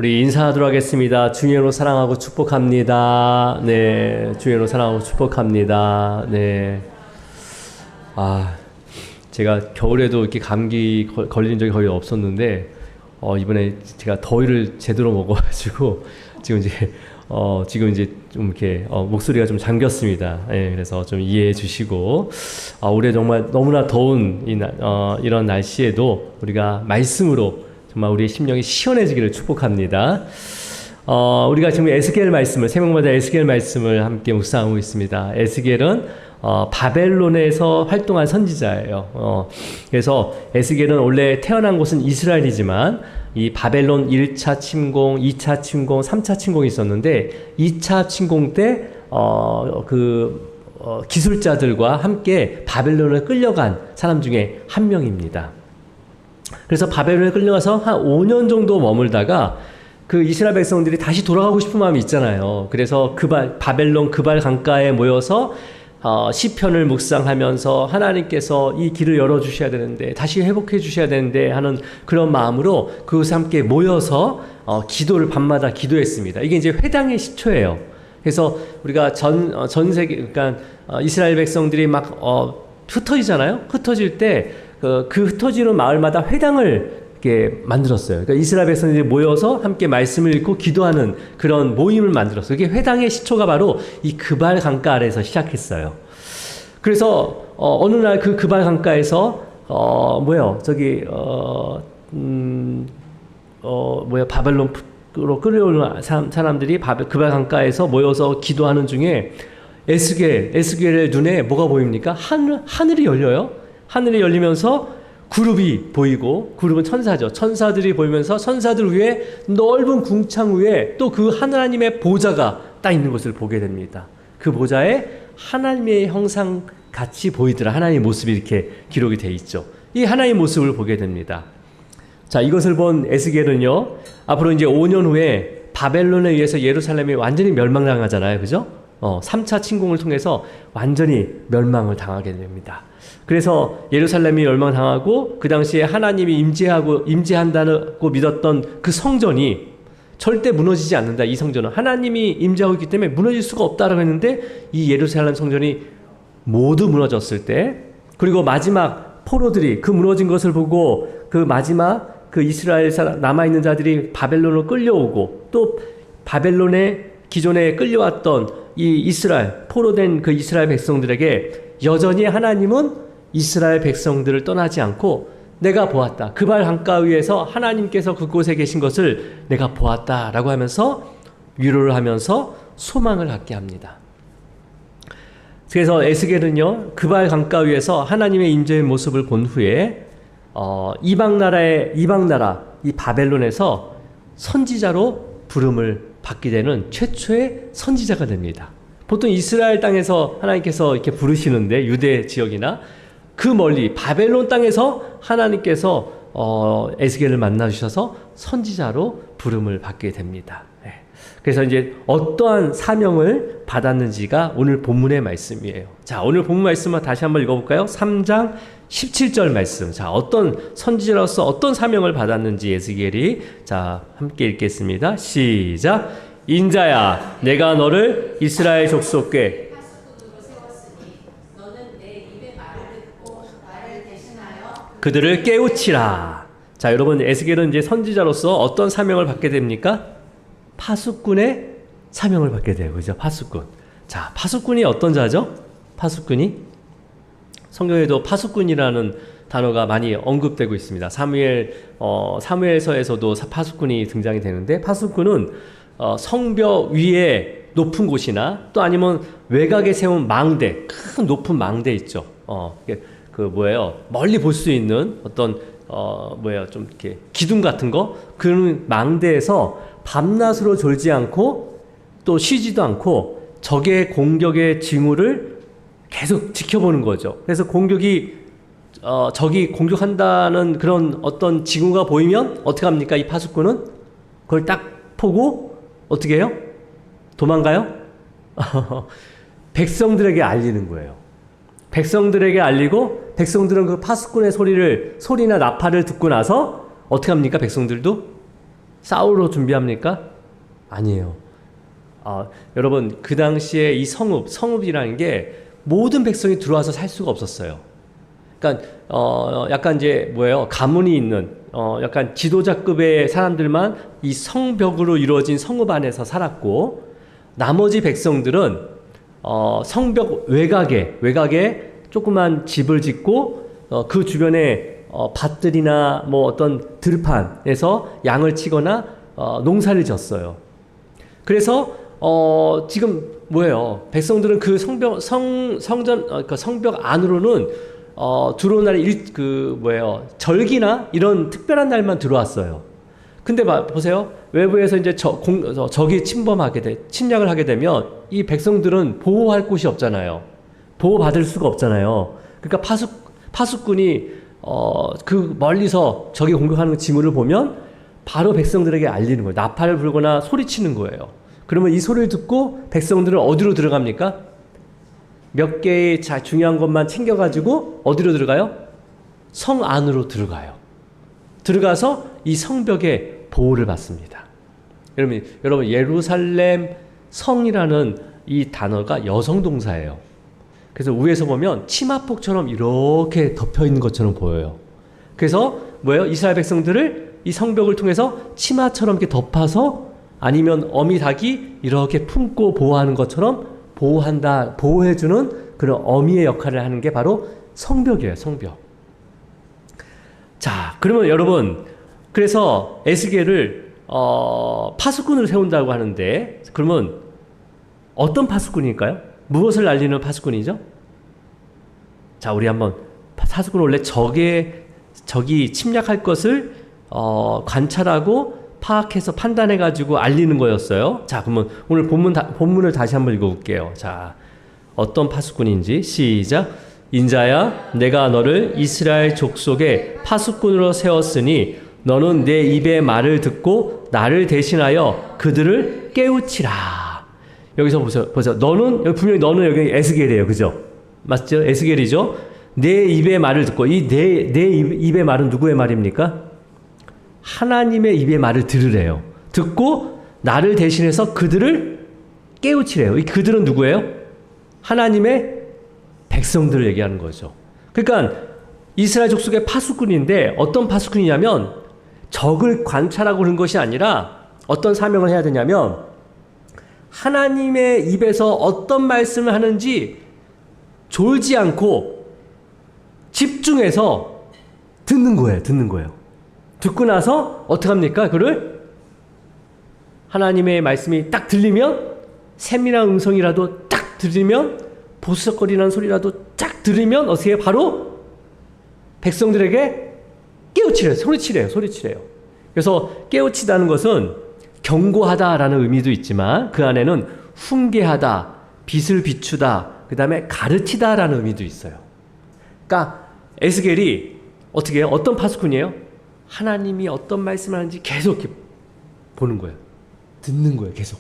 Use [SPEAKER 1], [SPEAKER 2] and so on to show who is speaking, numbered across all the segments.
[SPEAKER 1] 우리 인사하도록 하겠습니다. 주의 이름으로 사랑하고 축복합니다. 네, 주의 이름으로 사랑하고 축복합니다. 네. 제가 겨울에도 이렇게 감기 걸린 적이 거의 없었는데, 이번에 제가 더위를 제대로 먹어가지고, 지금 이제 좀 이렇게, 목소리가 좀 잠겼습니다. 예, 그래서 좀 이해해 주시고, 올해 정말 너무나 더운 이런 날씨에도 우리가 말씀으로 정말 우리의 심령이 시원해지기를 축복합니다. 우리가 지금 에스겔 말씀을, 새벽마다 에스겔 말씀을 함께 묵상하고 있습니다. 에스겔은 바벨론에서 활동한 선지자예요. 그래서 에스겔은 원래 태어난 곳은 이스라엘이지만 이 바벨론 1차 침공, 2차 침공, 3차 침공이 있었는데 2차 침공 때 기술자들과 함께 바벨론을 끌려간 사람 중에 한 명입니다. 그래서 바벨론에 끌려가서 한 5년 정도 머물다가 그 이스라엘 백성들이 다시 돌아가고 싶은 마음이 있잖아요. 그래서 바벨론 그발 강가에 모여서 시편을 묵상하면서 하나님께서 이 길을 열어주셔야 되는데, 다시 회복해 주셔야 되는데 하는 그런 마음으로 그곳에 함께 모여서 기도를 밤마다 기도했습니다. 이게 이제 회당의 시초예요. 그래서 우리가 전 세계, 그러니까 이스라엘 백성들이 막 흩어지잖아요. 흩어질 때 그 흩어지는 마을마다 회당을 이렇게 만들었어요. 그러니까 이스라엘 백성들이 모여서 함께 말씀을 읽고 기도하는 그런 모임을 만들었어요. 이게 회당의 시초가 바로 이 그발 강가 아래에서 시작했어요. 그래서 어느 날 그 그발 강가에서 바벨론으로 끌려오는 사람들이 그발 강가에서 모여서 기도하는 중에 에스겔의 눈에 뭐가 보입니까? 하늘이 열려요. 하늘이 열리면서 그룹이 보이고, 그룹은 천사죠. 천사들이 보이면서 천사들 위에 넓은 궁창 위에 또 그 하나님의 보좌가 딱 있는 것을 보게 됩니다. 그 보좌에 하나님의 형상 같이 보이더라. 하나님의 모습이 이렇게 기록이 되어 있죠. 이 하나님의 모습을 보게 됩니다. 자, 이것을 본 에스겔은요, 앞으로 이제 5년 후에 바벨론에 의해서 예루살렘이 완전히 멸망당하잖아요. 그죠? 3차 침공을 통해서 완전히 멸망을 당하게 됩니다. 그래서 예루살렘이 멸망당하고 그 당시에 하나님이 임재한다고 믿었던 그 성전이 절대 무너지지 않는다. 이 성전은 하나님이 임재하고 있기 때문에 무너질 수가 없다라고 했는데, 이 예루살렘 성전이 모두 무너졌을 때, 그리고 마지막 포로들이 그 무너진 것을 보고 그 마지막 그 이스라엘 남아있는 자들이 바벨론으로 끌려오고, 또 바벨론에 기존에 끌려왔던 이 이스라엘, 포로된 그 이스라엘 백성들에게 여전히 하나님은 이스라엘 백성들을 떠나지 않고 내가 보았다. 그발 강가 위에서 하나님께서 그곳에 계신 것을 내가 보았다라고 하면서 위로를 하면서 소망을 갖게 합니다. 그래서 에스겔은요, 그발 강가 위에서 하나님의 임재의 모습을 본 후에 이방 나라 이 바벨론에서 선지자로 부름을 받게 되는 최초의 선지자가 됩니다. 보통 이스라엘 땅에서 하나님께서 이렇게 부르시는데, 유대 지역이나 그 멀리 바벨론 땅에서 하나님께서 에스겔을 만나주셔서 선지자로 부름을 받게 됩니다. 그래서 이제 어떠한 사명을 받았는지가 오늘 본문의 말씀이에요. 자, 오늘 본문 말씀을 다시 한번 읽어볼까요? 3장 17절 말씀. 자, 어떤 선지자로서 어떤 사명을 받았는지 에스겔이, 자, 함께 읽겠습니다. 시작. 인자야, 내가 너를 이스라엘 족속께 그들을 깨우치라. 자, 여러분, 에스겔은 이제 선지자로서 어떤 사명을 받게 됩니까? 파수꾼의 사명을 받게 돼요. 그죠? 파수꾼. 자, 파수꾼이 어떤 자죠? 파수꾼이? 성경에도 파수꾼이라는 단어가 많이 언급되고 있습니다. 사무엘서에서도 파수꾼이 등장이 되는데, 파수꾼은 성벽 위에 높은 곳이나 또 아니면 외곽에 세운 망대, 큰 높은 망대 있죠. 멀리 볼 수 있는 어떤 좀 이렇게 기둥 같은 거, 그런 망대에서 밤낮으로 졸지 않고 또 쉬지도 않고 적의 공격의 징후를 계속 지켜보는 거죠. 그래서 적이 공격한다는 그런 어떤 징후가 보이면 어떻게 합니까? 이 파수꾼은 그걸 딱 보고 어떻게 해요? 도망가요? 백성들에게 알리는 거예요. 백성들에게 알리고, 백성들은 그 파수꾼의 소리나 나팔을 듣고 나서 어떻게 합니까? 백성들도 싸우러 준비합니까? 아니에요. 여러분 그 당시에 이 성읍이라는 게 모든 백성이 들어와서 살 수가 없었어요. 그러니까 약간 이제 뭐예요? 가문이 있는 약간 지도자급의 사람들만 이 성벽으로 이루어진 성읍 안에서 살았고, 나머지 백성들은 성벽 외곽에 조그만 집을 짓고 그 주변에 밭들이나 뭐 어떤 들판에서 양을 치거나 농사를 졌어요. 그래서 지금 뭐예요? 백성들은 그 성벽 안으로는 들어온 날이 절기나 이런 특별한 날만 들어왔어요. 근데 보세요. 외부에서 이제 적이 침략을 하게 되면 이 백성들은 보호할 곳이 없잖아요. 보호받을 수가 없잖아요. 그러니까 파수꾼이 그 멀리서 적이 공격하는 징후를 보면 바로 백성들에게 알리는 거예요. 나팔을 불거나 소리치는 거예요. 그러면 이 소리를 듣고 백성들은 어디로 들어갑니까? 몇 개의 중요한 것만 챙겨가지고 어디로 들어가요? 성 안으로 들어가요. 들어가서 이 성벽의 보호를 받습니다. 여러분 예루살렘 성이라는 이 단어가 여성 동사예요. 그래서 위에서 보면 치마폭처럼 이렇게 덮여 있는 것처럼 보여요. 그래서 뭐예요? 이스라엘 백성들을 이 성벽을 통해서 치마처럼 이렇게 덮어서, 아니면 어미 닭이 이렇게 품고 보호하는 것처럼 보호해주는 그런 어미의 역할을 하는 게 바로 성벽이에요. 성벽. 자, 그러면 여러분, 그래서 에스겔을 파수꾼으로 세운다고 하는데, 그러면 어떤 파수꾼일까요? 무엇을 알리는 파수꾼이죠? 자, 우리 한번 파수꾼은 원래 적이 침략할 것을 관찰하고 파악해서 판단해가지고 알리는 거였어요. 자, 그러면 오늘 본문을 다시 한번 읽어볼게요. 자, 어떤 파수꾼인지 시작. 인자야, 내가 너를 이스라엘 족속의 파수꾼으로 세웠으니 너는 내 입의 말을 듣고 나를 대신하여 그들을 깨우치라. 여기서 보세요. 여기 분명히 너는 여기 에스겔이에요. 그죠? 맞죠? 에스겔이죠? 내 입의 말을 듣고, 내 입의 말은 누구의 말입니까? 하나님의 입의 말을 들으래요. 듣고 나를 대신해서 그들을 깨우치래요. 이 그들은 누구예요? 하나님의 백성들을 얘기하는 거죠. 그러니까 이스라엘 족속의 파수꾼인데, 어떤 파수꾼이냐면 적을 관찰하고 그런 것이 아니라 어떤 사명을 해야 되냐면 하나님의 입에서 어떤 말씀을 하는지 졸지 않고 집중해서 듣는 거예요. 듣고 나서 어떻게 합니까? 그를 하나님의 말씀이 딱 들리면, 샘이나 음성이라도 딱 들리면, 보스적거리는 소리라도 딱 들으면 어떻게 바로 백성들에게 깨우치래요. 소리치래요. 그래서 깨우치다는 것은 경고하다라는 의미도 있지만 그 안에는 훈계하다, 빛을 비추다, 그 다음에 가르치다라는 의미도 있어요. 그러니까 에스겔이 어떻게 해요? 어떤 파수꾼이에요? 하나님이 어떤 말씀을 하는지 계속 이렇게 보는 거예요. 듣는 거예요. 계속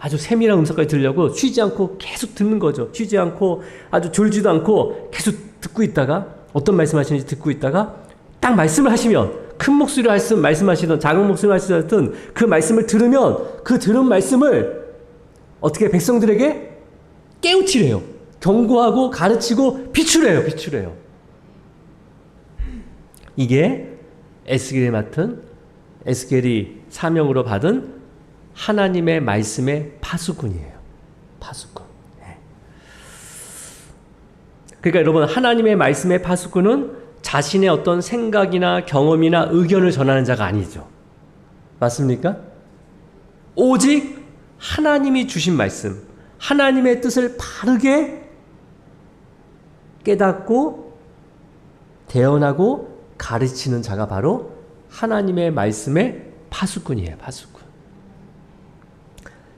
[SPEAKER 1] 아주 세밀한 음성까지 들으려고 쉬지 않고 계속 듣는 거죠. 쉬지 않고 아주 졸지도 않고 계속 듣고 있다가, 어떤 말씀하시는지 듣고 있다가 딱 말씀을 하시면, 큰 목소리로 말씀하시든 작은 목소리로 하시든 그 말씀을 들으면 그 들은 말씀을 어떻게 백성들에게 깨우치래요. 경고하고 가르치고 비추래요. 이게 에스겔이 사명으로 받은 하나님의 말씀의 파수꾼이에요. 파수꾼. 네. 그러니까 여러분, 하나님의 말씀의 파수꾼은 자신의 어떤 생각이나 경험이나 의견을 전하는 자가 아니죠. 맞습니까? 오직 하나님이 주신 말씀, 하나님의 뜻을 바르게 깨닫고 대언하고 가르치는 자가 바로 하나님의 말씀의 파수꾼이에요. 파수꾼.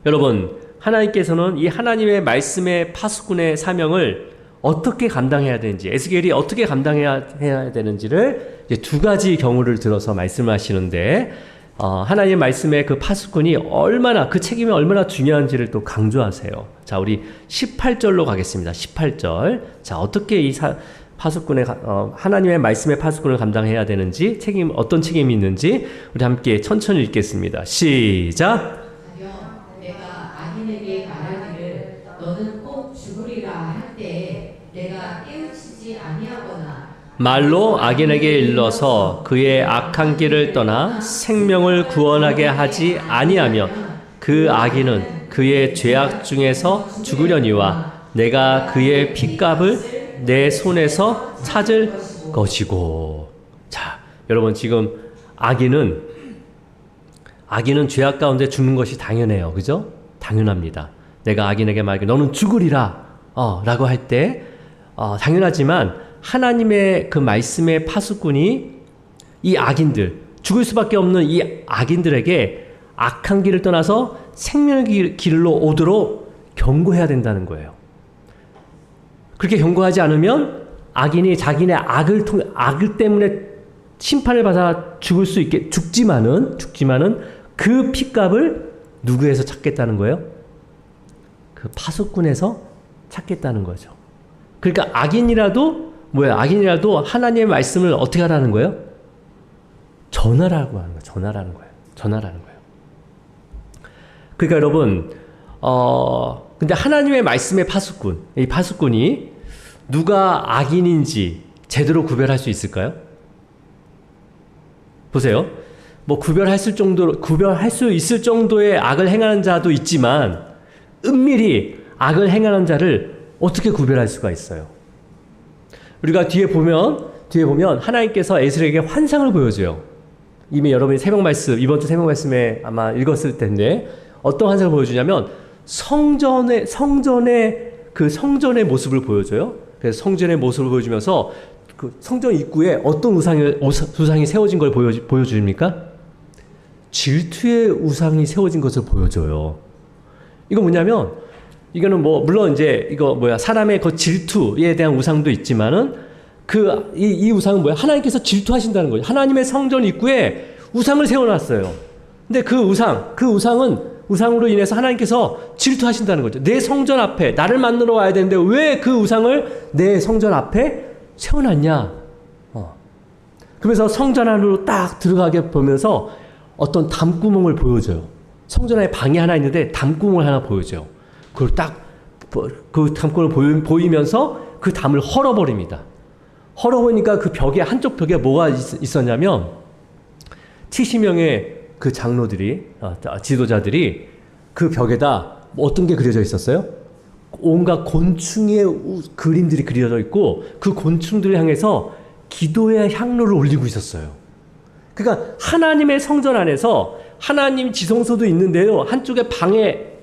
[SPEAKER 1] 여러분, 하나님께서는 이 하나님의 말씀의 파수꾼의 사명을 어떻게 감당해야 되는지, 에스겔이 어떻게 감당해야 되는지를 이제 두 가지 경우를 들어서 말씀하시는데, 하나님의 말씀의 그 파수꾼이 얼마나, 그 책임이 얼마나 중요한지를 또 강조하세요. 자, 우리 18절로 가겠습니다. 18절. 자, 어떻게 이 하나님의 말씀의 파수꾼을 감당해야 되는지 어떤 책임이 있는지 우리 함께 천천히 읽겠습니다. 시작.
[SPEAKER 2] 내가 악인에게 말하기를 너는 꼭 죽으리라 할 때에 내가 깨우치지 아니하거나
[SPEAKER 1] 말로 악인에게 일러서 그의 악한 길을 떠나 생명을 구원하게 하지 아니하며 그 악인은 그의 죄악 중에서 죽으려니와 내가 그의 핏값을 내 손에서 찾을 것이고. 자, 여러분 지금 악인은 죄악 가운데 죽는 것이 당연해요. 그죠? 당연합니다. 내가 악인에게 말하기를 너는 죽으리라 라고 할 때 당연하지만 하나님의 그 말씀의 파수꾼이 이 악인들, 죽을 수밖에 없는 이 악인들에게 악한 길을 떠나서 생명의 길로 오도록 경고해야 된다는 거예요. 그렇게 경고하지 않으면 악인이 자기네 악을 때문에 심판을 받아 죽지만은 그 핏값을 누구에서 찾겠다는 거예요? 그 파수꾼에서 찾겠다는 거죠. 그러니까 악인이라도 하나님의 말씀을 어떻게 하라는 거예요? 전하라고 하는 거예요. 전하라는 거예요. 그러니까 여러분, 근데 하나님의 말씀의 이 파수꾼이 누가 악인인지 제대로 구별할 수 있을까요? 보세요. 뭐 구별할 수 있을 정도의 악을 행하는 자도 있지만 은밀히 악을 행하는 자를 어떻게 구별할 수가 있어요? 우리가 뒤에 보면 하나님께서 에스겔에게 환상을 보여줘요. 이미 여러분이 이번 주 새벽 말씀에 아마 읽었을 텐데 어떤 환상을 보여주냐면 성전의 모습을 보여줘요. 그래서 성전의 모습을 보여주면서 그 성전 입구에 어떤 우상이 세워진 걸 보여줍니까? 질투의 우상이 세워진 것을 보여줘요. 이거 뭐냐면 이거는 물론 이제 사람의 그 질투에 대한 우상도 있지만은 이 우상은 뭐야? 하나님께서 질투하신다는 거죠. 하나님의 성전 입구에 우상을 세워놨어요. 근데 그 우상으로 인해서 하나님께서 질투하신다는 거죠. 내 성전 앞에 나를 만나러 와야 되는데 왜 그 우상을 내 성전 앞에 세워놨냐? 그러면서 성전 안으로 딱 들어가게 보면서 어떤 담구멍을 보여줘요. 성전 안에 방이 하나 있는데 담구멍을 하나 보여줘요. 그걸 그 담구멍을 보이면서 그 담을 헐어버립니다. 헐어보니까 그 한쪽 벽에 뭐가 있었냐면 70명의 그 장로들이, 지도자들이 그 벽에다 어떤 게 그려져 있었어요? 온갖 곤충의 그림들이 그려져 있고 그 곤충들을 향해서 기도의 향로를 올리고 있었어요. 그러니까 하나님의 성전 안에서 하나님 지성소도 있는데요. 한쪽에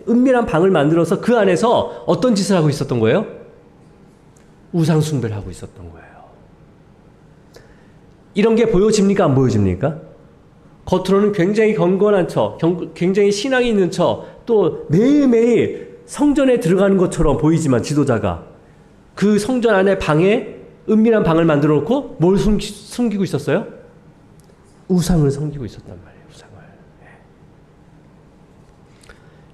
[SPEAKER 1] 은밀한 방을 만들어서 그 안에서 어떤 짓을 하고 있었던 거예요? 우상 숭배를 하고 있었던 거예요. 이런 게 보여집니까? 안 보여집니까? 겉으로는 굉장히 경건한 굉장히 신앙이 있는 또 매일매일 성전에 들어가는 것처럼 보이지만 지도자가 그 성전 안에 은밀한 방을 만들어 놓고 뭘 숨기고 있었어요? 우상을 섬기고 있었단 말이에요. 우상을.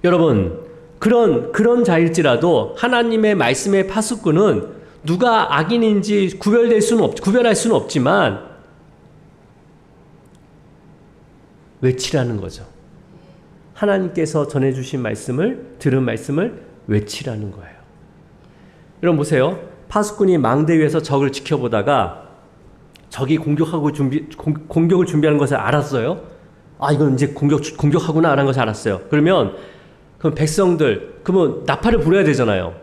[SPEAKER 1] 여러분, 그런 자일지라도 하나님의 말씀의 파수꾼은 누가 악인인지 구별할 수는 없지만 외치라는 거죠. 하나님께서 전해주신 들은 말씀을 외치라는 거예요. 여러분 보세요. 파수꾼이 망대 위에서 적을 지켜보다가 적이 공격을 준비하는 것을 알았어요. 이건 이제 공격하구나 라는 것을 알았어요. 그럼 그러면 나팔을 불어야 되잖아요.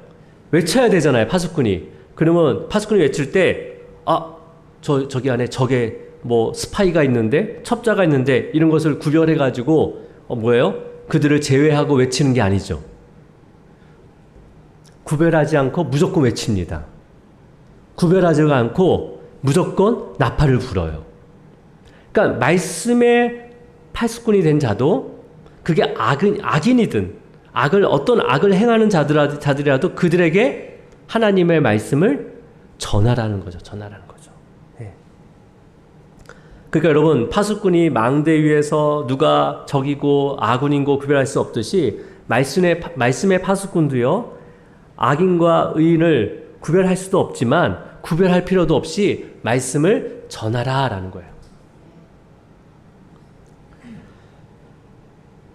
[SPEAKER 1] 외쳐야 되잖아요, 파수꾼이. 그러면 파수꾼이 외칠 때, 저기 안에 적의 스파이가 있는데, 첩자가 있는데, 이런 것을 구별해가지고, 그들을 제외하고 외치는 게 아니죠. 구별하지 않고 무조건 외칩니다. 구별하지 않고 무조건 나팔을 불어요. 그러니까 말씀의 파수꾼이 된 자도 그게 악인이든 어떤 악을 행하는 자들이라도 그들에게 하나님의 말씀을 전하라는 거죠. 네. 그러니까 여러분, 파수꾼이 망대 위에서 누가 적이고 아군인고 구별할 수 없듯이 말씀의 파수꾼도요, 악인과 의인을 구별할 수도 없지만 구별할 필요도 없이 말씀을 전하라라는 거예요.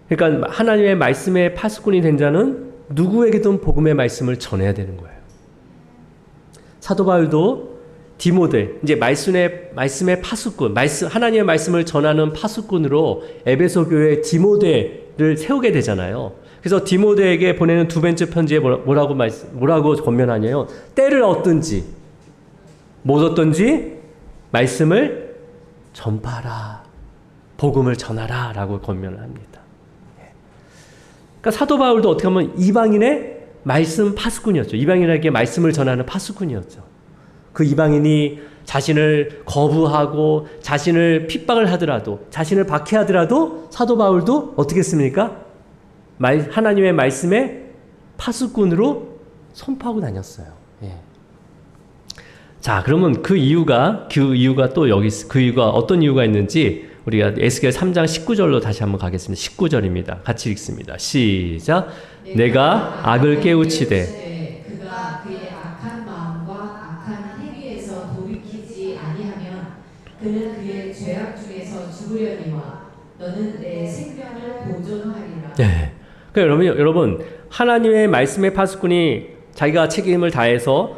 [SPEAKER 1] 그러니까 하나님의 말씀의 파수꾼이 된 자는 누구에게든 복음의 말씀을 전해야 되는 거예요. 사도 바울도 디모데, 이제 말씀의 파수꾼, 하나님의 말씀을 전하는 파수꾼으로 에베소 교회 디모데를 세우게 되잖아요. 그래서 디모데에게 보내는 두 번째 편지에 뭐라고 권면하냐요. 때를 얻든지 못 얻든지 말씀을 전파하라, 복음을 전하라 라고 권면을 합니다. 그러니까 사도 바울도 어떻게 보면 이방인의 말씀 파수꾼이었죠. 이방인에게 말씀을 전하는 파수꾼이었죠. 그 이방인이 자신을 거부하고 자신을 핍박을 하더라도, 자신을 박해하더라도 사도 바울도 어떻게 했습니까? 하나님의 말씀의 파수꾼으로 선포하고 다녔어요. 예. 자, 그러면 그 이유가 또 여기 그 이유가 어떤 이유가 있는지 우리가 에스겔 3장 19절로 다시 한번 가겠습니다. 19절입니다. 같이 읽습니다. 시작. 내가 악을 깨우치되
[SPEAKER 2] 그가 그의 악한 마음과 악한 행위에서 돌이키지 아니하면 그는 그의 죄악 중에서 죽으려니와 너는 내 생명을 보존하리라.
[SPEAKER 1] 네. 그러니까 여러분 하나님의 말씀의 파수꾼이 자기가 책임을 다해서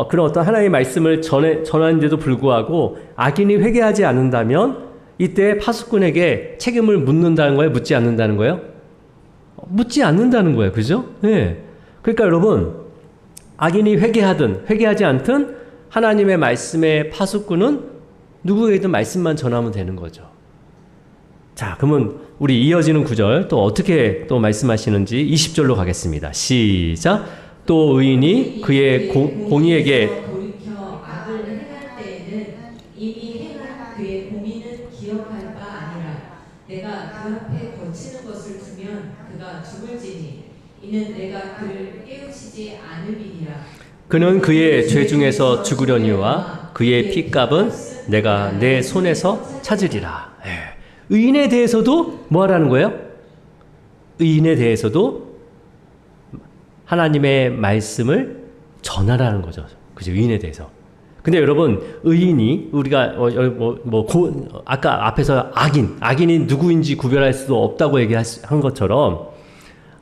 [SPEAKER 1] 그런 어떤 하나님의 말씀을 전하는데도 불구하고 악인이 회개하지 않는다면 이때 파수꾼에게 책임을 묻는다는 거예요? 묻지 않는다는 거예요? 묻지 않는다는 거예요. 그죠? 네. 그러니까 여러분 악인이 회개하든 회개하지 않든 하나님의 말씀의 파수꾼은 누구에게든 말씀만 전하면 되는 거죠. 자, 그러면 우리 이어지는 구절 또 어떻게 또 말씀하시는지 20절로 가겠습니다. 시작. 또 의인이 그의 공의에게
[SPEAKER 2] 돌이켜 악을 행할 때에는 이미 행한 그의 공의는 기억할 바 아니라 내가 그 앞에 거치는 것을 두면 그가 죽을지니 이는 내가 그를 깨우치지 않음이니라.
[SPEAKER 1] 그는 그의 죄 중에서 죽으려니와 그의 핏값은 내가 내 손에서 찾으리라. 의인에 대해서도 뭐 하라는 거예요? 의인에 대해서도 하나님의 말씀을 전하라는 거죠. 그죠? 의인에 대해서. 근데 여러분, 의인이 우리가 아까 앞에서 악인이 누구인지 구별할 수도 없다고 얘기한 것처럼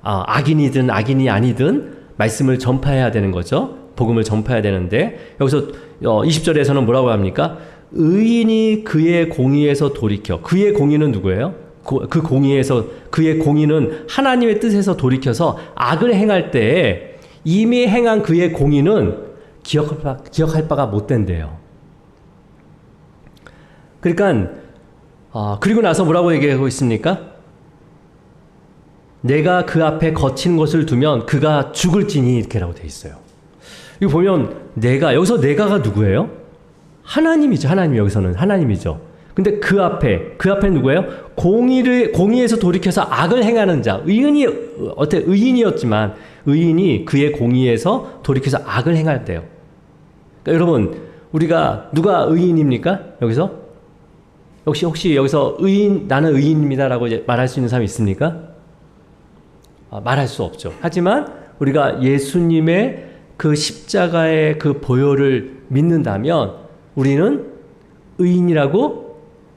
[SPEAKER 1] 악인이든 악인이 아니든 말씀을 전파해야 되는 거죠. 복음을 전파해야 되는데 여기서 20절에서는 뭐라고 합니까? 의인이 그의 공의에서 돌이켜. 그의 공의는 누구예요? 그 공의에서 그의 공의는 하나님의 뜻에서 돌이켜서 악을 행할 때 이미 행한 그의 공의는 기억할 바가 못 된대요. 그러니까 그리고 나서 뭐라고 얘기하고 있습니까? 내가 그 앞에 거친 것을 두면 그가 죽을지니 이렇게라고 돼 있어요. 이거 보면 여기서 내가가 누구예요? 하나님이죠. 여기서는 하나님이죠. 근데 그 앞에 누구예요? 공의에서 돌이켜서 악을 행하는 자. 의인이었지만 의인이 그의 공의에서 돌이켜서 악을 행할 때요. 그러니까 여러분, 우리가 누가 의인입니까? 여기서? 혹시 여기서 나는 의인입니다라고 말할 수 있는 사람이 있습니까? 말할 수 없죠. 하지만 우리가 예수님의 그 십자가의 그 보혈을 믿는다면 우리는 의인이라고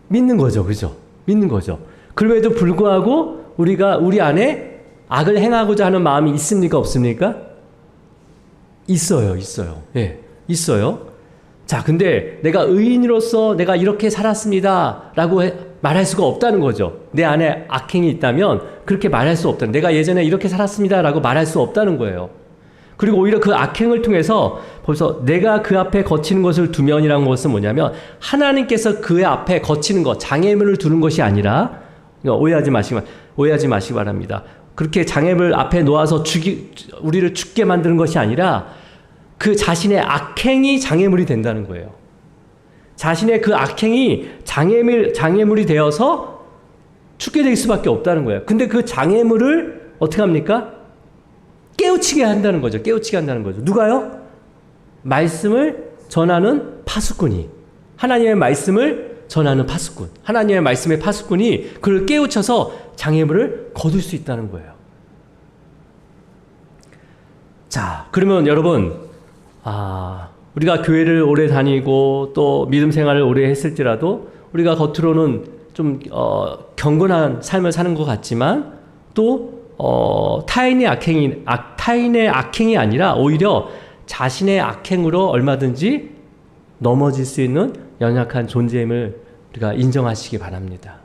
[SPEAKER 1] 믿는 거죠. 그죠? 믿는 거죠. 그럼에도 불구하고 우리 안에 악을 행하고자 하는 마음이 있습니까? 없습니까? 있어요. 예, 있어요. 자, 근데 내가 의인으로서 내가 이렇게 살았습니다. 라고 말할 수가 없다는 거죠. 내 안에 악행이 있다면 그렇게 말할 수 없다는, 내가 예전에 이렇게 살았습니다. 라고 말할 수 없다는 거예요. 그리고 오히려 그 악행을 통해서 벌써 내가 그 앞에 거치는 것을 두면이라는 것은 뭐냐면 하나님께서 그의 앞에 거치는 것, 장애물을 두는 것이 아니라, 오해하지 마시기 바랍니다. 그렇게 장애물 앞에 놓아서 우리를 죽게 만드는 것이 아니라 그 자신의 악행이 장애물이 된다는 거예요. 자신의 그 악행이 장애물이 되어서 죽게 될 수밖에 없다는 거예요. 근데 그 장애물을 어떻게 합니까? 깨우치게 한다는 거죠. 누가요? 말씀을 전하는 파수꾼이. 하나님의 말씀을 전하는 파수꾼. 하나님의 말씀의 파수꾼이 그를 깨우쳐서 장애물을 거둘 수 있다는 거예요. 자, 그러면 여러분, 우리가 교회를 오래 다니고 또 믿음 생활을 오래 했을지라도 우리가 겉으로는 좀 경건한 삶을 사는 것 같지만 또 타인의 악행이 아니라 오히려 자신의 악행으로 얼마든지 넘어질 수 있는 연약한 존재임을 우리가 인정하시기 바랍니다.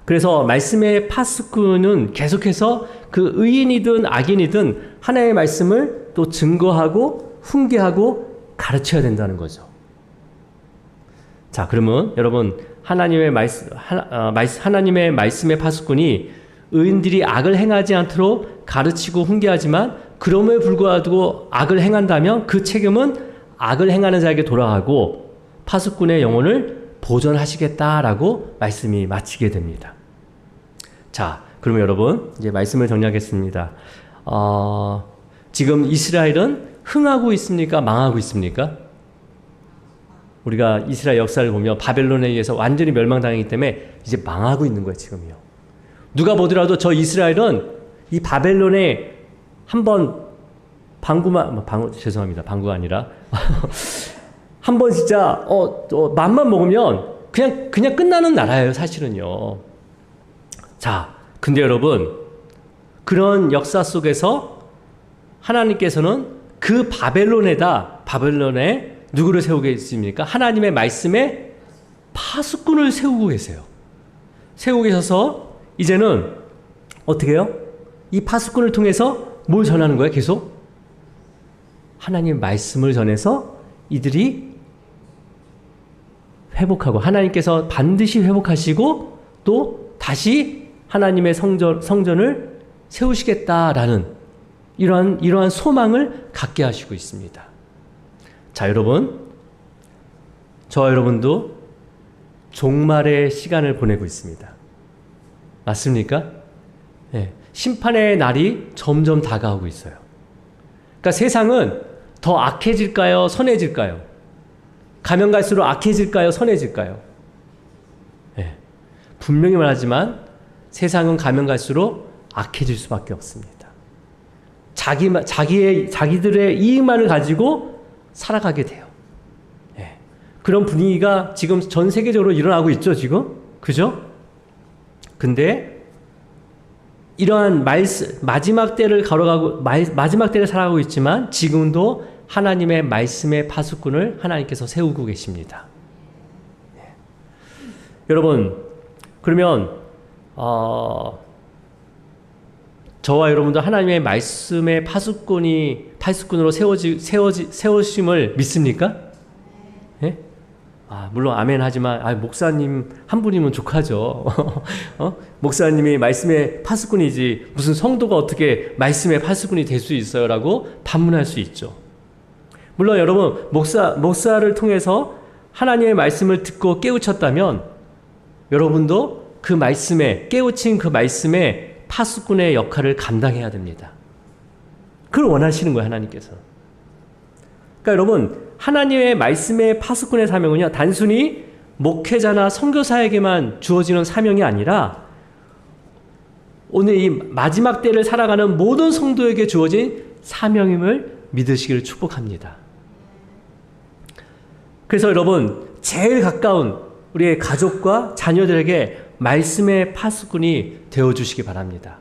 [SPEAKER 1] 그래서 말씀의 파수꾼은 계속해서 그 의인이든 악인이든 하나님의 말씀을 또 증거하고 훈계하고 가르쳐야 된다는 거죠. 자, 그러면 여러분 하나님의 말씀의 파수꾼이 의인들이 악을 행하지 않도록 가르치고 훈계하지만 그럼에 불구하고 악을 행한다면 그 책임은 악을 행하는 자에게 돌아가고 파수꾼의 영혼을 보존하시겠다라고 말씀이 마치게 됩니다. 자, 그러면 여러분 이제 말씀을 정리하겠습니다. 지금 이스라엘은 흥하고 있습니까? 망하고 있습니까? 우리가 이스라엘 역사를 보면 바벨론에 의해서 완전히 멸망당하기 때문에 이제 망하고 있는 거예요, 지금요. 누가 보더라도 저 이스라엘은 이 바벨론에 한번 죄송합니다. 방구가 아니라 한번 진짜 맘만 먹으면 그냥 끝나는 나라예요, 사실은요. 자, 근데 여러분 그런 역사 속에서 하나님께서는 그 바벨론에 누구를 세우고 계십니까? 하나님의 말씀에 파수꾼을 세우고 계세요. 세우고 계셔서 이제는 어떻게 해요? 이 파수꾼을 통해서 뭘 전하는 거예요? 계속 하나님의 말씀을 전해서 이들이 회복하고 하나님께서 반드시 회복하시고 또 다시 하나님의 성전을 세우시겠다라는 이러한 소망을 갖게 하시고 있습니다. 자, 여러분, 저와 여러분도 종말의 시간을 보내고 있습니다. 맞습니까? 네. 심판의 날이 점점 다가오고 있어요. 그러니까 세상은 더 악해질까요? 선해질까요? 가면 갈수록 악해질까요? 선해질까요? 네. 분명히 말하지만 세상은 가면 갈수록 악해질 수밖에 없습니다. 자기들의 이익만을 가지고 살아가게 돼요. 네. 그런 분위기가 지금 전 세계적으로 일어나고 있죠, 지금? 그죠? 근데 이러한 마지막 때를 마지막 때를 살아가고 있지만 지금도 하나님의 말씀의 파수꾼을 하나님께서 세우고 계십니다. 네. 여러분, 그러면 저와 여러분도 하나님의 말씀의 파수꾼으로 세우심을 믿습니까? 네? 물론 아멘 하지만 목사님 한 분이면 족하죠. 목사님이 말씀의 파수꾼이지 무슨 성도가 어떻게 말씀의 파수꾼이 될 수 있어요? 라고 반문할 수 있죠. 물론 여러분 목사를 통해서 하나님의 말씀을 듣고 깨우쳤다면 여러분도 그 말씀에 깨우친 그 말씀에 파수꾼의 역할을 감당해야 됩니다. 그걸 원하시는 거예요, 하나님께서. 그러니까 여러분, 하나님의 말씀의 파수꾼의 사명은요, 단순히 목회자나 선교사에게만 주어지는 사명이 아니라 오늘 이 마지막 때를 살아가는 모든 성도에게 주어진 사명임을 믿으시기를 축복합니다. 그래서 여러분, 제일 가까운 우리의 가족과 자녀들에게 말씀의 파수꾼이 되어주시기 바랍니다.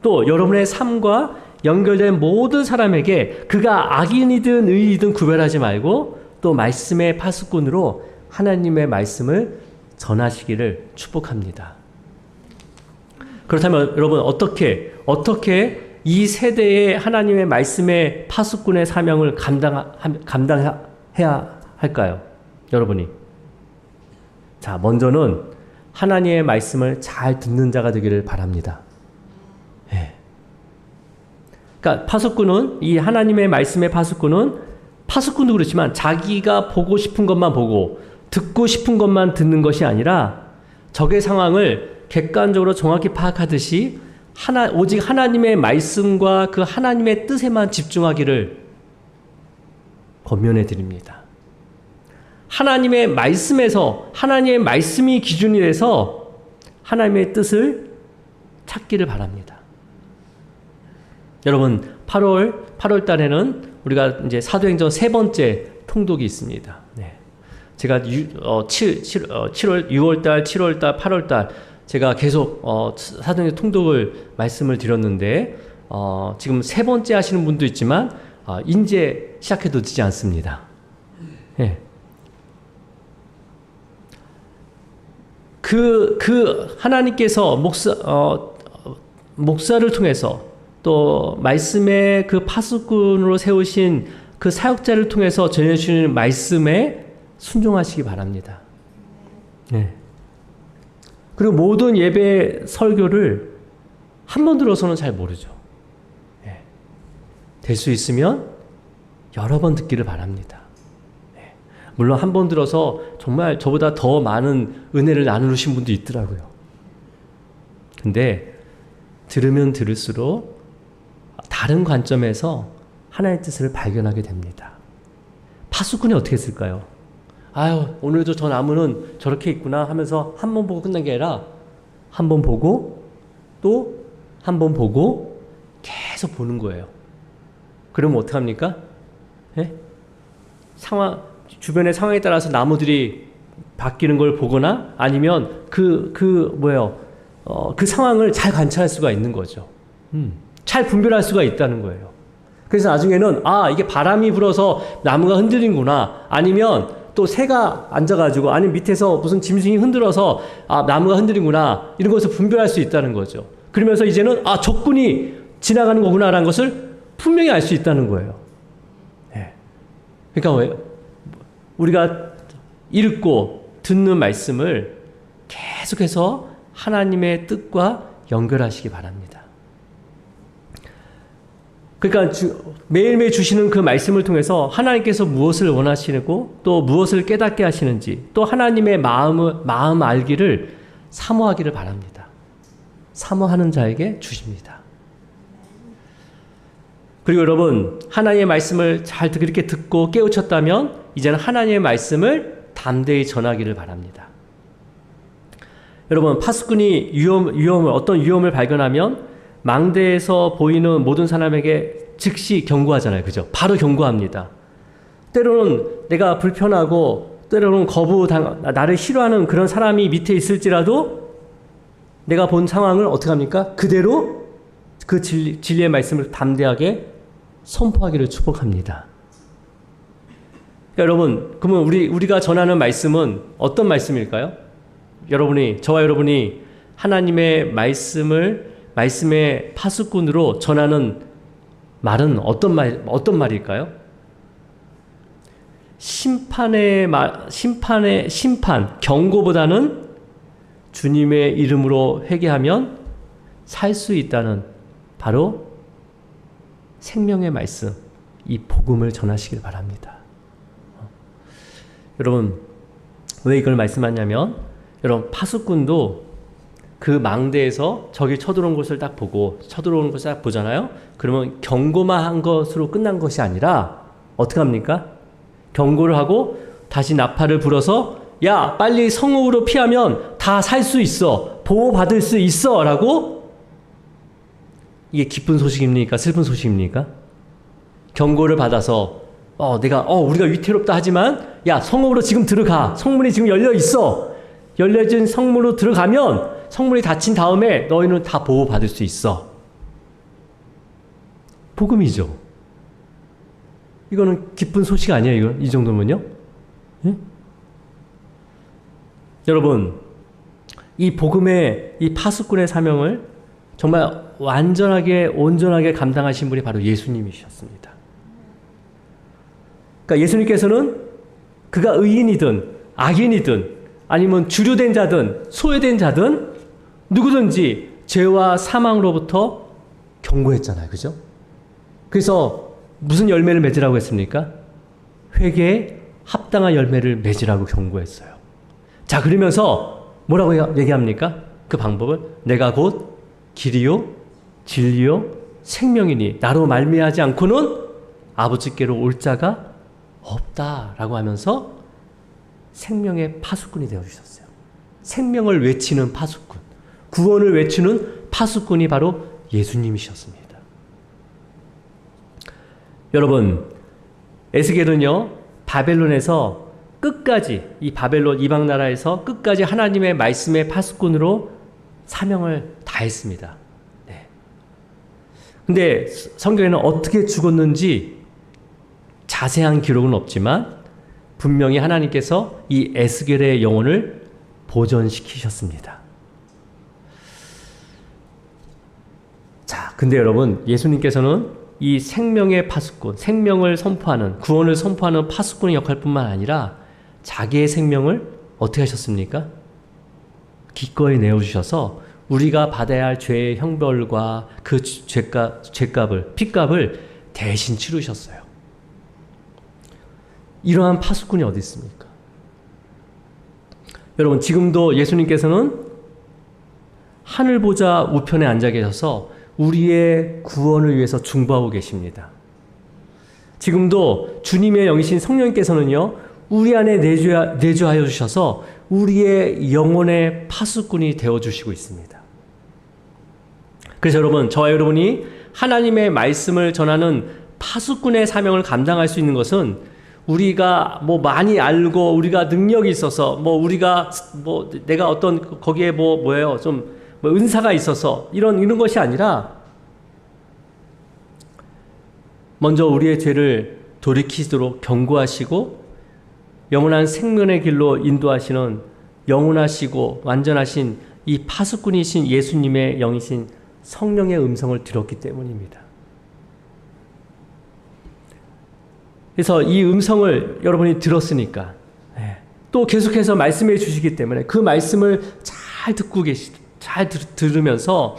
[SPEAKER 1] 또 여러분의 삶과 연결된 모든 사람에게 그가 악인이든 의인이든 구별하지 말고 또 말씀의 파수꾼으로 하나님의 말씀을 전하시기를 축복합니다. 그렇다면 여러분 어떻게 이 세대의 하나님의 말씀의 파수꾼의 사명을 감당해야 할까요? 여러분이. 자, 먼저는 하나님의 말씀을 잘 듣는 자가 되기를 바랍니다. 네. 그러니까 파수꾼은 이 하나님의 말씀의 파수꾼도 그렇지만 자기가 보고 싶은 것만 보고 듣고 싶은 것만 듣는 것이 아니라 적의 상황을 객관적으로 정확히 파악하듯이 오직 하나님의 말씀과 그 하나님의 뜻에만 집중하기를 권면해 드립니다. 하나님의 말씀에서 하나님의 말씀이 기준이 돼서 하나님의 뜻을 찾기를 바랍니다. 여러분 8월 달에는 우리가 이제 사도행전 세 번째 통독이 있습니다. 네. 제가 6월 달, 7월 달, 8월 달 제가 계속 사도행전 통독을 말씀을 드렸는데 지금 세 번째 하시는 분도 있지만 이제 시작해도 늦지 않습니다. 네. 그 하나님께서 목사를 통해서 또 말씀의 그 파수꾼으로 세우신 그 사역자를 통해서 전해주시는 말씀에 순종하시기 바랍니다. 네. 그리고 모든 예배 설교를 한 번 들어서는 잘 모르죠. 네. 될 수 있으면 여러 번 듣기를 바랍니다. 네. 물론 한 번 들어서 정말 저보다 더 많은 은혜를 나누신 분도 있더라고요. 근데 들으면 들을수록 다른 관점에서 하나님의 뜻을 발견하게 됩니다. 파수꾼이 어떻게 했을까요? 아유, 오늘도 저 나무는 저렇게 있구나 하면서 한 번 보고 끝난 게 아니라 한 번 보고 또 한 번 보고 계속 보는 거예요. 그러면 어떡합니까? 예? 주변의 상황에 따라서 나무들이 바뀌는 걸 보거나 아니면 그 상황을 잘 관찰할 수가 있는 거죠. 잘 분별할 수가 있다는 거예요. 그래서 나중에는 이게 바람이 불어서 나무가 흔들리는구나, 아니면 또 새가 앉아가지고, 아니면 밑에서 무슨 짐승이 흔들어서 나무가 흔들리는구나, 이런 것을 분별할 수 있다는 거죠. 그러면서 이제는 적군이 지나가는 거구나라는 것을 분명히 알 수 있다는 거예요. 네. 그러니까 왜 우리가 읽고 듣는 말씀을 계속해서 하나님의 뜻과 연결하시기 바랍니다. 그러니까 매일매일 주시는 그 말씀을 통해서 하나님께서 무엇을 원하시고 또 무엇을 깨닫게 하시는지, 또 하나님의 마음 알기를 사모하기를 바랍니다. 사모하는 자에게 주십니다. 그리고 여러분, 하나님의 말씀을 잘 그렇게 듣고 깨우쳤다면 이제는 하나님의 말씀을 담대히 전하기를 바랍니다. 여러분, 파수꾼이 어떤 위험을 발견하면 망대에서 보이는 모든 사람에게 즉시 경고하잖아요. 그죠? 바로 경고합니다. 때로는 내가 불편하고 때로는 나를 싫어하는 그런 사람이 밑에 있을지라도 내가 본 상황을 어떻게 합니까? 그대로 그 진리의 말씀을 담대하게 선포하기를 축복합니다. 여러분, 그러면 우리가 전하는 말씀은 어떤 말씀일까요? 저와 여러분이 하나님의 말씀의 파수꾼으로 전하는 말은 어떤 말일까요? 심판, 경고보다는 주님의 이름으로 회개하면 살 수 있다는 바로 생명의 말씀, 이 복음을 전하시길 바랍니다. 여러분, 왜 이걸 말씀하냐면, 여러분, 파수꾼도 그 망대에서 적이 쳐들어오는 것을 딱 보잖아요. 그러면 경고만 한 것으로 끝난 것이 아니라 어떻게 합니까? 경고를 하고 다시 나팔을 불어서 야, 빨리 성읍으로 피하면 다 살 수 있어, 보호받을 수 있어 라고. 이게 기쁜 소식입니까? 슬픈 소식입니까? 경고를 받아서 우리가 위태롭다 하지만 야, 성읍으로 지금 들어가. 성문이 지금 열려 있어. 열려진 성문으로 들어가면 성문이 닫힌 다음에 너희는 다 보호받을 수 있어. 복음이죠. 이거는 기쁜 소식 아니에요? 이 정도면요? 예? 여러분, 이 복음의 이 파수꾼의 사명을 정말 완전하게 온전하게 감당하신 분이 바로 예수님이셨습니다. 그러니까 예수님께서는 그가 의인이든 악인이든 아니면 주류된 자든 소외된 자든 누구든지 죄와 사망으로부터 경고했잖아요. 그죠? 그래서 무슨 열매를 맺으라고 했습니까? 회개에 합당한 열매를 맺으라고 경고했어요. 자, 그러면서 뭐라고 얘기합니까? 그 방법을 내가 곧 길이요 진리요 생명이니 나로 말미암지 않고는 아버지께로 올 자가 없다라고 하면서 생명의 파수꾼이 되어주셨어요. 생명을 외치는 파수꾼, 구원을 외치는 파수꾼이 바로 예수님이셨습니다. 여러분, 에스겔은요, 바벨론에서 끝까지, 이 바벨론 이방 나라에서 끝까지 하나님의 말씀의 파수꾼으로 사명을 다했습니다. 네. 근데 성경에는 어떻게 죽었는지 자세한 기록은 없지만 분명히 하나님께서 이 에스겔의 영혼을 보존시키셨습니다. 자, 근데 여러분, 예수님께서는 이 생명의 파수꾼, 생명을 선포하는, 구원을 선포하는 파수꾼의 역할뿐만 아니라 자기의 생명을 어떻게 하셨습니까? 기꺼이 내어주셔서 우리가 받아야 할 죄의 형벌과 그 죄값을, 핏값을 대신 치르셨어요. 이러한 파수꾼이 어디 있습니까? 여러분, 지금도 예수님께서는 하늘 보좌 우편에 앉아 계셔서 우리의 구원을 위해서 중보하고 계십니다. 지금도 주님의 영이신 성령님께서는요, 우리 안에 내주하여 주셔서 우리의 영혼의 파수꾼이 되어주시고 있습니다. 그래서 여러분, 저와 여러분이 하나님의 말씀을 전하는 파수꾼의 사명을 감당할 수 있는 것은 우리가 뭐 많이 알고 우리가 능력이 있어서 우리가 내가 어떤 거기에 뭐예요? 좀 은사가 있어서 이런 것이 아니라 먼저 우리의 죄를 돌이키도록 경고하시고 영원한 생명의 길로 인도하시는 영원하시고 완전하신 이 파수꾼이신 예수님의 영이신 성령의 음성을 들었기 때문입니다. 그래서 이 음성을 여러분이 들었으니까 또 계속해서 말씀해 주시기 때문에 그 말씀을 잘 듣고 잘 들으면서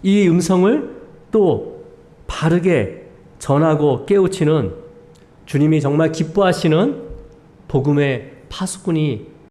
[SPEAKER 1] 이 음성을 또 바르게 전하고 깨우치는 주님이 정말 기뻐하시는 복음의 파수꾼이